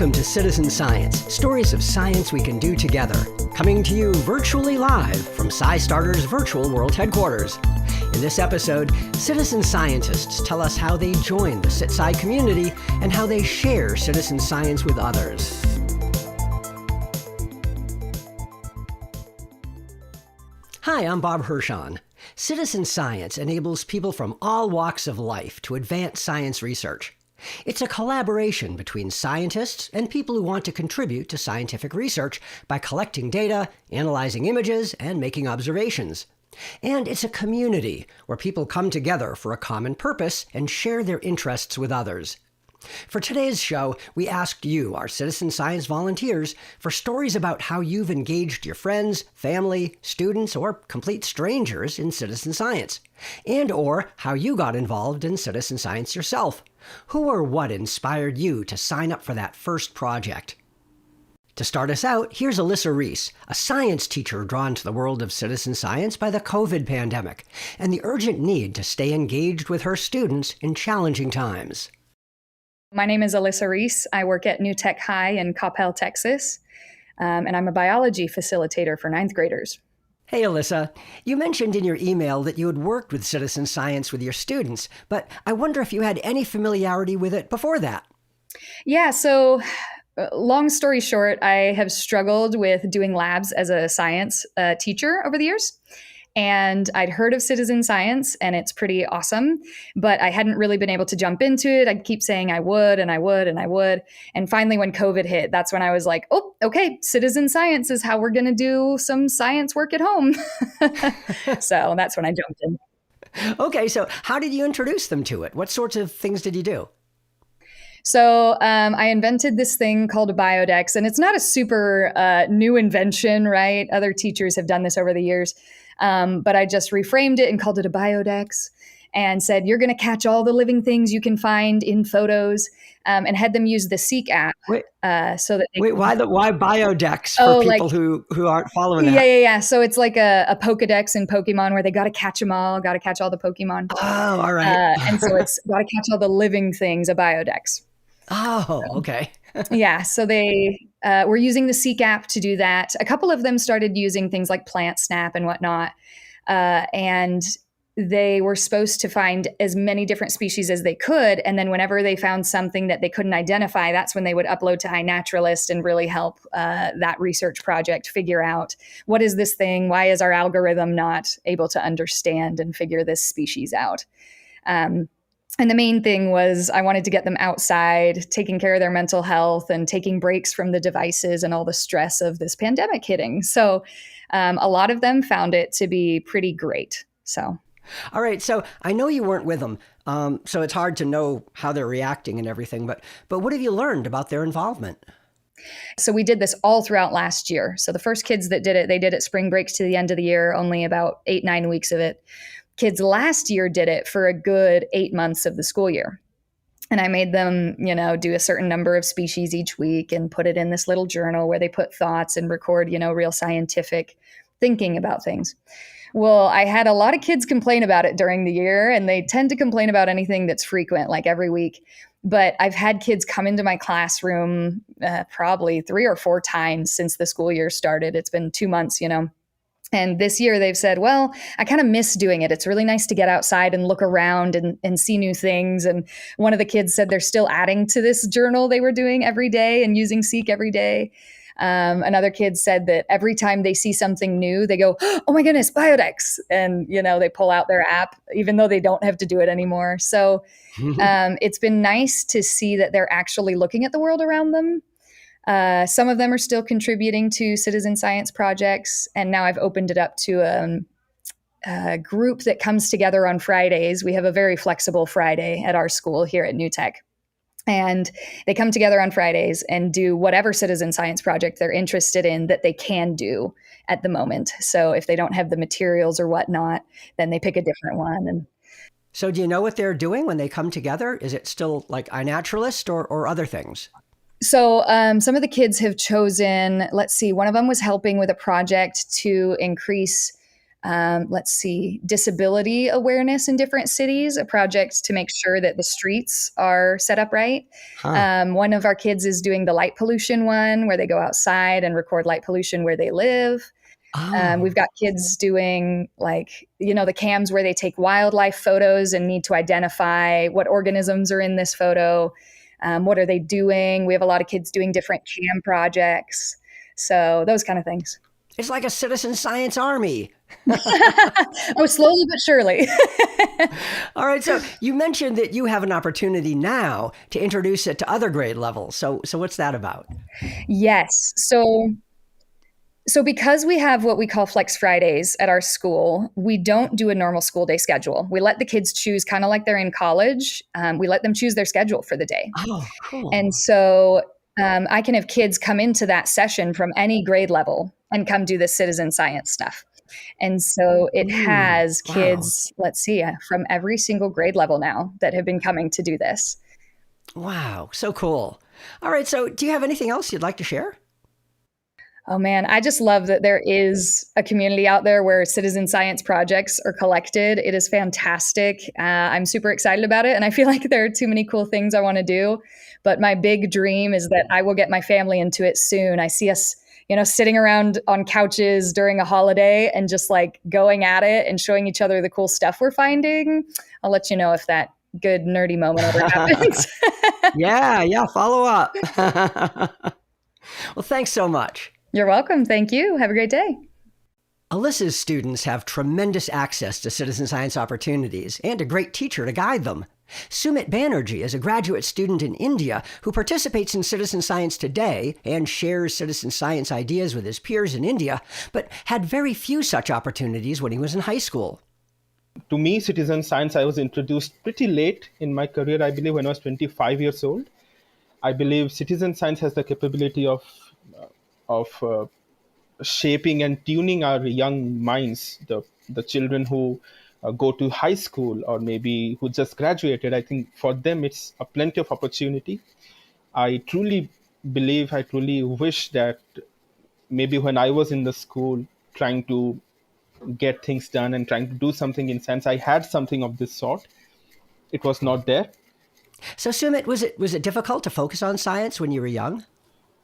Welcome to Citizen Science, stories of science we can do together. Coming to you virtually live from SciStarter's virtual world headquarters. In this episode, citizen scientists tell us how they join the CitSci community and how they share citizen science with others. Hi, I'm Bob Hirschon. Citizen science enables people from all walks of life to advance science research. It's a collaboration between scientists and people who want to contribute to scientific research by collecting data, analyzing images, and making observations. And it's a community where people come together for a common purpose and share their interests with others. For today's show, we asked you, our citizen science volunteers, for stories about how you've engaged your friends, family, students, or complete strangers in citizen science, and or how you got involved in citizen science yourself. Who or what inspired you to sign up for that first project? To start us out, here's Alyssa Reese, a science teacher drawn to the world of citizen science by the COVID pandemic and the urgent need to stay engaged with her students in challenging times. My name is Alyssa Reese. I work at New Tech High in Coppell, Texas, and I'm a biology facilitator for ninth graders. Hey, Alyssa. You mentioned in your email that you had worked with citizen science with your students, but I wonder if you had any familiarity with it before that. Yeah, so long story short, I have struggled with doing labs as a science teacher over the years. And I'd heard of citizen science, and it's pretty awesome, but I hadn't really been able to jump into it. I'd keep saying I would, and I would, and I would. And finally, when COVID hit, that's when I was like, oh, okay, citizen science is how we're going to do some science work at home. So that's when I jumped in. Okay, so how did you introduce them to it? What sorts of things did you do? So I invented this thing called a biodex, and it's not a super new invention, right? Other teachers have done this over the years. But I just reframed it and called it a biodex and said, you're going to catch all the living things you can find in photos, and had them use the Seek app. Wait, why biodex for people who aren't following that? Yeah. So it's like a Pokedex in Pokemon where they got to catch them all, got to catch all the Pokemon. Oh, all right. And so it's got to catch all the living things, a biodex. Oh, okay. Yeah. So they were using the Seek app to do that. A couple of them started using things like PlantSnap and whatnot. And they were supposed to find as many different species as they could. And then whenever they found something that they couldn't identify, that's when they would upload to iNaturalist and really help that research project figure out, what is this thing? Why is our algorithm not able to understand and figure this species out? And the main thing was I wanted to get them outside, taking care of their mental health and taking breaks from the devices and all the stress of this pandemic hitting. So a lot of them found it to be pretty great. So. All right. So I know you weren't with them, so it's hard to know how they're reacting and everything. But what have you learned about their involvement? So we did this all throughout last year. So the first kids that did it, they did it spring breaks to the end of the year, only about 8-9 weeks of it. Kids last year did it for a good 8 months of the school year. And I made them, do a certain number of species each week and put it in this little journal where they put thoughts and record, real scientific thinking about things. Well, I had a lot of kids complain about it during the year, and they tend to complain about anything that's frequent, like every week. But I've had kids come into my classroom probably 3 or 4 times since the school year started. It's been 2 months, And this year they've said, well, I kind of miss doing it. It's really nice to get outside and look around and see new things. And one of the kids said they're still adding to this journal they were doing every day and using Seek every day. Another kid said that every time they see something new, they go, oh my goodness, biodex. And, they pull out their app, even though they don't have to do it anymore. So it's been nice to see that they're actually looking at the world around them. Some of them are still contributing to citizen science projects. And now I've opened it up to a group that comes together on Fridays. We have a very flexible Friday at our school here at New Tech. And they come together on Fridays and do whatever citizen science project they're interested in that they can do at the moment. So if they don't have the materials or whatnot, then they pick a different one. And so do you know what they're doing when they come together? Is it still like iNaturalist or other things? So some of the kids have chosen, let's see, one of them was helping with a project to increase let's see, disability awareness in different cities, a project to make sure that the streets are set up right. Huh. One of our kids is doing the light pollution one, where they go outside and record light pollution where they live. Oh. We've got kids doing like, the cams where they take wildlife photos and need to identify what organisms are in this photo. What are they doing? We have a lot of kids doing different cam projects. So those kind of things. It's like a citizen science army. Oh, slowly but surely. All right. So you mentioned that you have an opportunity now to introduce it to other grade levels. So what's that about? Yes. So because we have what we call Flex Fridays at our school, we don't do a normal school day schedule. We let the kids choose, kind of like they're in college. We let them choose their schedule for the day. Oh, cool. And so I can have kids come into that session from any grade level and come do this citizen science stuff. And so it has kids, let's see, from every single grade level now that have been coming to do this. Wow. So cool. All right. So do you have anything else you'd like to share? Oh man, I just love that there is a community out there where citizen science projects are collected. It is fantastic. I'm super excited about it. And I feel like there are too many cool things I want to do. But my big dream is that I will get my family into it soon. I see us, sitting around on couches during a holiday and just like going at it and showing each other the cool stuff we're finding. I'll let you know if that good nerdy moment ever happens. Yeah. Follow up. Well, thanks so much. You're welcome. Thank you. Have a great day. Alyssa's students have tremendous access to citizen science opportunities and a great teacher to guide them. Sumit Banerjee is a graduate student in India who participates in citizen science today and shares citizen science ideas with his peers in India, but had very few such opportunities when he was in high school. To me, citizen science, I was introduced pretty late in my career, I believe when I was 25 years old. I believe citizen science has the capability of shaping and tuning our young minds, the children who go to high school or maybe who just graduated. I think for them, it's a plenty of opportunity. I truly wish that maybe when I was in the school trying to get things done and trying to do something in science, I had something of this sort. It was not there. So Sumit, was it difficult to focus on science when you were young?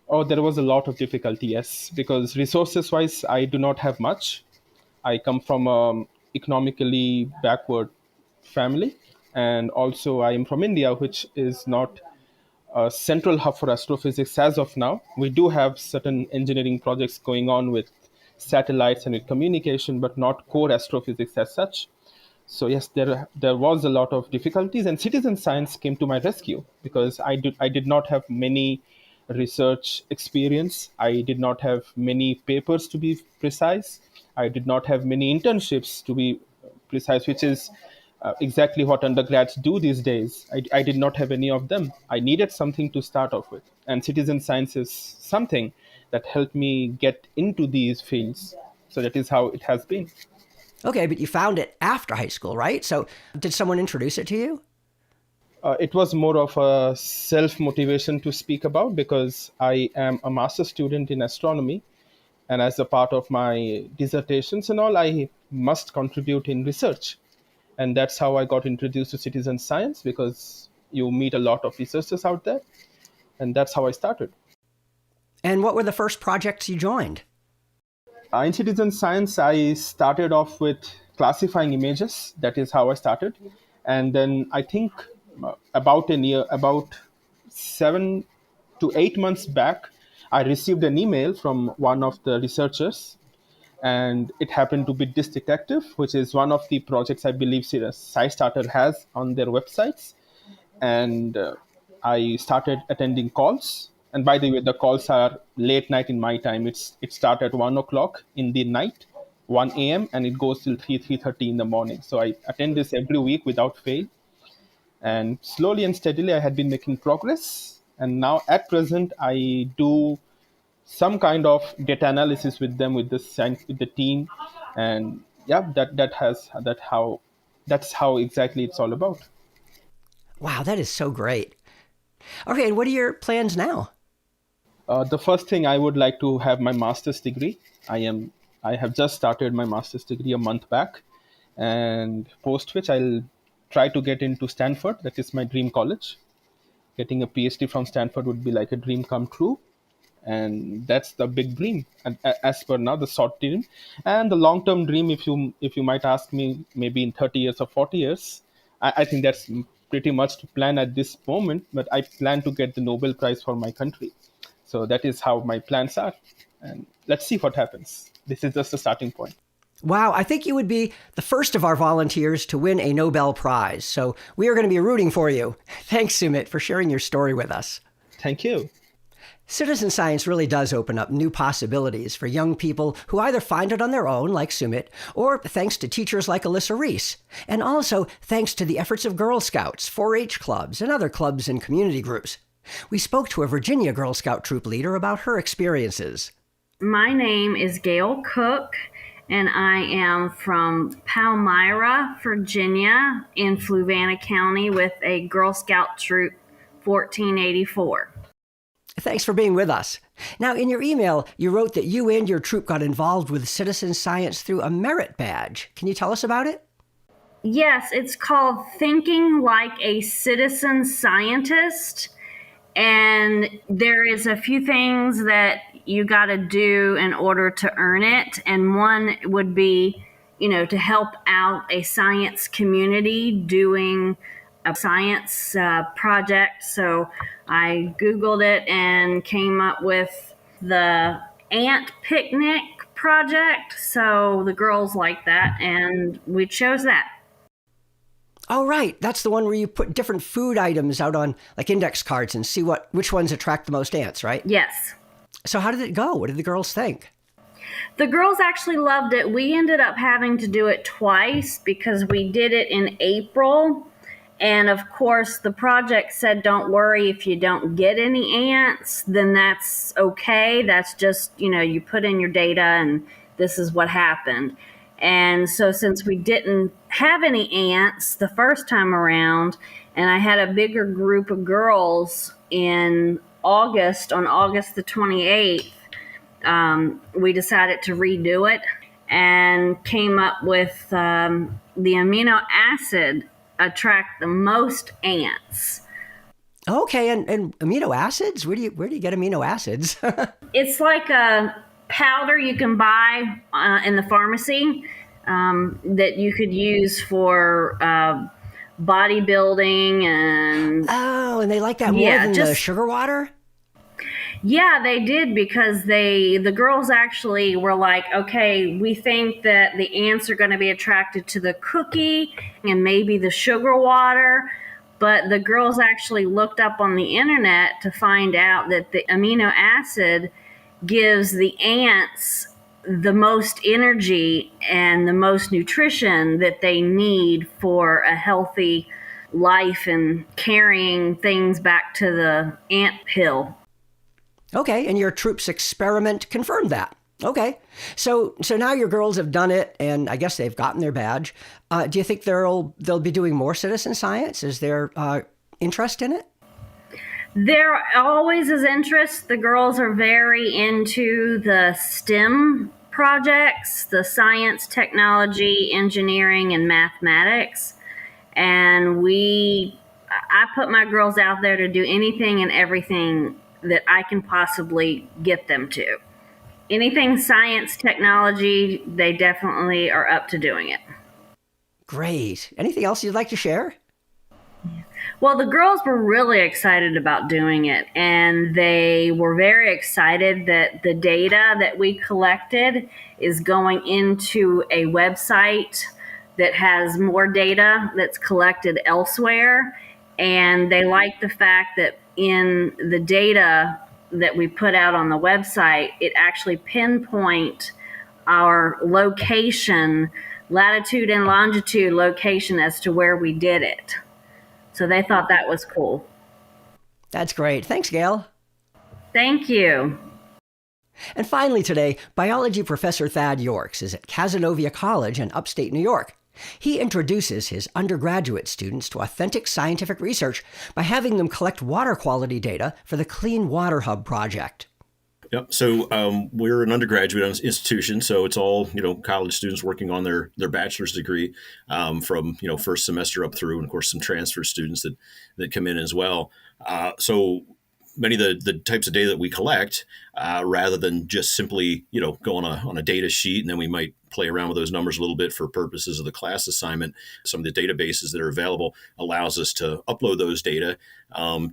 Oh, there was a lot of difficulty, yes, because resources-wise, I do not have much. I come from an economically backward family, and also I am from India, which is not a central hub for astrophysics as of now. We do have certain engineering projects going on with satellites and with communication, but not core astrophysics as such. So yes, there was a lot of difficulties, and citizen science came to my rescue because I did not have many research experience. I did not have many papers, to be precise. I did not have many internships, to be precise, which is exactly what undergrads do these days. I did not have any of them. I needed something to start off with, and citizen science is something that helped me get into these fields. So that is how it has been. Okay, but you found it after high school, right? So did someone introduce it to you? It was more of a self-motivation to speak about because I am a master's student in astronomy. And as a part of my dissertations and all, I must contribute in research. And that's how I got introduced to citizen science, because you meet a lot of researchers out there. And that's how I started. And what were the first projects you joined? In citizen science, I started off with classifying images. That is how I started. And then I think about 7 to 8 months back, I received an email from one of the researchers, and it happened to be Disk Detective, which is one of the projects I believe SciStarter has on their websites. And I started attending calls. And by the way, the calls are late night in my time. It starts at 1 o'clock in the night, 1 a.m., and it goes till 3:30 in the morning. So I attend this every week without fail. And slowly and steadily, I had been making progress. And now at present, I do some kind of data analysis with them, with the team. And yeah, that's how exactly it's all about. Wow, that is so great. Okay, and what are your plans now? The first thing, I would like to have my master's degree. I am I have just started my master's degree a month back, and post which I'll try to get into Stanford. That is my dream college. Getting a PhD from Stanford would be like a dream come true, and that's the big dream. And as per now, the short dream and the long term dream, if you might ask me, maybe in 30 years or 40 years, I think that's pretty much to plan at this moment. But I plan to get the Nobel Prize for my country. So that is how my plans are, and let's see what happens. This is just a starting point. Wow, I think you would be the first of our volunteers to win a Nobel Prize. So we are going to be rooting for you. Thanks, Sumit, for sharing your story with us. Thank you. Citizen science really does open up new possibilities for young people who either find it on their own, like Sumit, or thanks to teachers like Alyssa Reese, and also thanks to the efforts of Girl Scouts, 4-H clubs, and other clubs and community groups. We spoke to a Virginia Girl Scout troop leader about her experiences. My name is Gail Cook, and I am from Palmyra, Virginia, in Fluvanna County with a Girl Scout troop 1484. Thanks for being with us. Now, in your email, you wrote that you and your troop got involved with citizen science through a merit badge. Can you tell us about it? Yes, it's called Thinking Like a Citizen Scientist. And there is a few things that you got to do in order to earn it. And one would be, to help out a science community doing a science project. So I Googled it and came up with the ant picnic project. So the girls like that, and we chose that. Oh, right. That's the one where you put different food items out on like index cards and see which ones attract the most ants, right? Yes. So how did it go? What did the girls think? The girls actually loved it. We ended up having to do it twice because we did it in April. And of course, the project said, don't worry if you don't get any ants, then that's okay. That's just, you put in your data and this is what happened. And so since we didn't have any ants the first time around, and I had a bigger group of girls on August the 28th, we decided to redo it and came up with the amino acid attract the most ants. Okay, and amino acids? Where do you get amino acids? It's like a powder you can buy in the pharmacy that you could use for bodybuilding and... Oh, and they like that more than the sugar water? Yeah, they did, because the girls actually were like, okay, we think that the ants are going to be attracted to the cookie and maybe the sugar water. But the girls actually looked up on the internet to find out that the amino acid gives the ants the most energy and the most nutrition that they need for a healthy life and carrying things back to the ant hill. Okay, and your troop's experiment confirmed that. Okay, so now your girls have done it, and I guess they've gotten their badge. Do you think they'll be doing more citizen science? Is there interest in it? There always is interest. The girls are very into the STEM projects, the science, technology, engineering, and mathematics. And I put my girls out there to do anything and everything that I can possibly get them to. Anything science, technology, they definitely are up to doing it. Great. Anything else you'd like to share? Well, the girls were really excited about doing it, and they were very excited that the data that we collected is going into a website that has more data that's collected elsewhere. And they like the fact that in the data that we put out on the website, it actually pinpoint our location, latitude and longitude location as to where we did it. So they thought that was cool. That's great. Thanks, Gail. Thank you. And finally today, biology professor Thad Yorks is at Cazenovia College in upstate New York. He introduces his undergraduate students to authentic scientific research by having them collect water quality data for the Clean Water Hub project. Yep. So we're an undergraduate institution, so it's all college students working on their bachelor's degree from first semester up through, and of course some transfer students that come in as well. So many of the types of data that we collect, rather than just simply go on a data sheet and then we might play around with those numbers a little bit for purposes of the class assignment. Some of the databases that are available allows us to upload those data,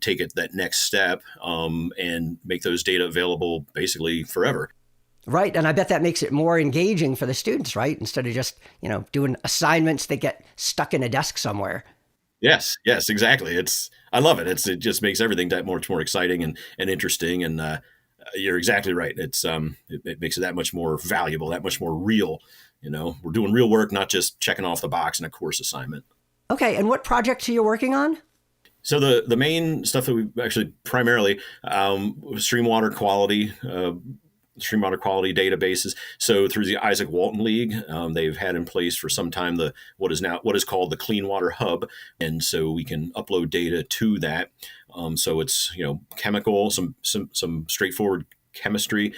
take it that next step, and make those data available basically forever. Right. And I bet that makes it more engaging for the students, right? Instead of just, doing assignments that get stuck in a desk somewhere. Yes, exactly. I love it. It just makes everything that much more exciting and interesting. And you're exactly right. It makes it that much more valuable, that much more real. We're doing real work, not just checking off the box in a course assignment. Okay. And what projects are you working on? So the main stuff that we actually primarily stream water quality databases. So through the Isaac Walton League, they've had in place for some time what is called the Clean Water Hub, and so we can upload data to that. So it's chemical, some straightforward chemistry,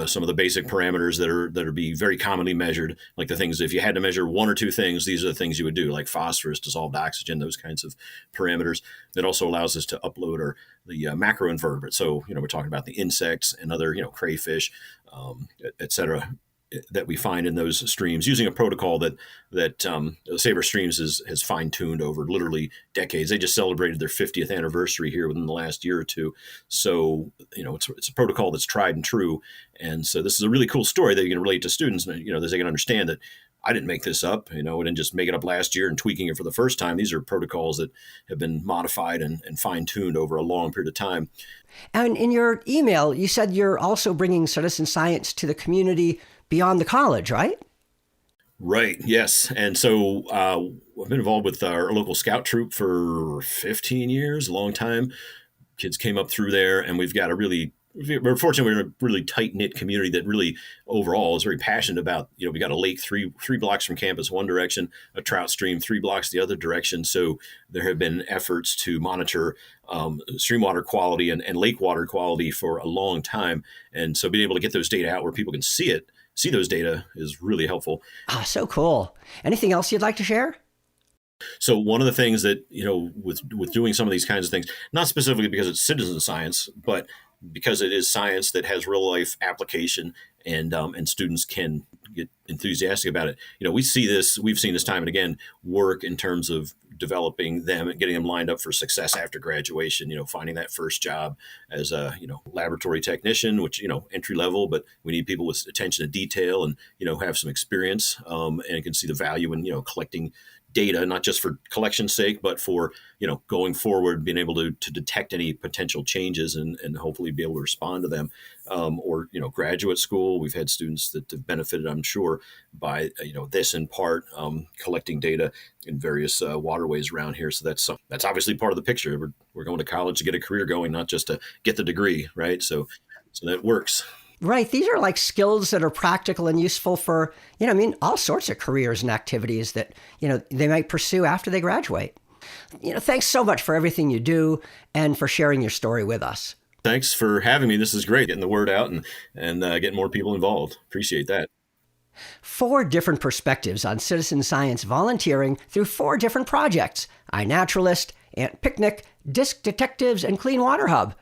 some of the basic parameters that are be very commonly measured, like the things if you had to measure one or two things, these are the things you would do, like phosphorus, dissolved oxygen, those kinds of parameters. It also allows us to upload the macroinvertebrates. So we're talking about the insects and other crayfish, et cetera, that we find in those streams using a protocol that Saber Streams has fine-tuned over literally decades. They just celebrated their 50th anniversary here within the last year or two. So, it's a protocol that's tried and true. And so this is a really cool story that you can relate to students, that they can understand that I didn't make this up, I didn't just make it up last year and tweaking it for the first time. These are protocols that have been modified and fine-tuned over a long period of time. And in your email, you said you're also bringing citizen science to the community beyond the college, right? Right. Yes. And so I've been involved with our local scout troop for 15 years, a long time. Kids came up through there, and we're fortunate we're in a really tight-knit community that really overall is very passionate about, we got a lake three blocks from campus one direction, a trout stream 3 blocks the other direction. So there have been efforts to monitor stream water quality and lake water quality for a long time. And so being able to get those data out where people can see those data is really helpful. So cool. Anything else you'd like to share? So one of the things that, with doing some of these kinds of things, not specifically because it's citizen science, but because it is science that has real life application and students can get enthusiastic about it. We've seen this time and again work in terms of developing them and getting them lined up for success after graduation, finding that first job as a, laboratory technician, which, entry level, but we need people with attention to detail and, have some experience and can see the value in, collecting data, not just for collection's sake, but for, going forward, being able to detect any potential changes and hopefully be able to respond to them. Or, graduate school, we've had students that have benefited, I'm sure, by, this in part, collecting data in various waterways around here. So that's obviously part of the picture. We're going to college to get a career going, not just to get the degree, right? So that works. Right. These are like skills that are practical and useful for, all sorts of careers and activities that, they might pursue after they graduate. Thanks so much for everything you do and for sharing your story with us. Thanks for having me. This is great, getting the word out and getting more people involved. Appreciate that. 4 different perspectives on citizen science volunteering through 4 different projects: iNaturalist, Ant Picnic, Disc Detectives, and Clean Water Hub.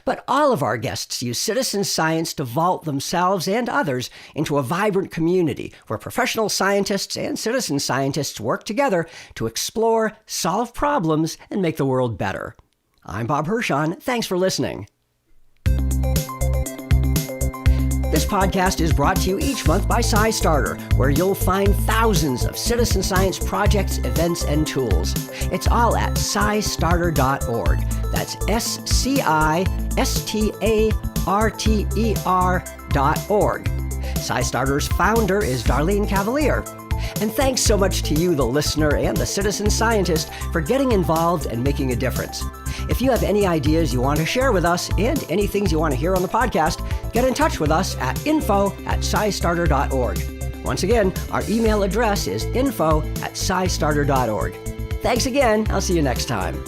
But all of our guests use citizen science to vault themselves and others into a vibrant community where professional scientists and citizen scientists work together to explore, solve problems, and make the world better. I'm Bob Hirshon. Thanks for listening. This podcast is brought to you each month by SciStarter, where you'll find thousands of citizen science projects, events, and tools. It's all at SciStarter.org. That's SciStarter.org. SciStarter's founder is Darlene Cavalier. And thanks so much to you, the listener and the citizen scientist, for getting involved and making a difference. If you have any ideas you want to share with us and any things you want to hear on the podcast, get in touch with us at info@scistarter.org. Once again, our email address is info@scistarter.org. Thanks again. I'll see you next time.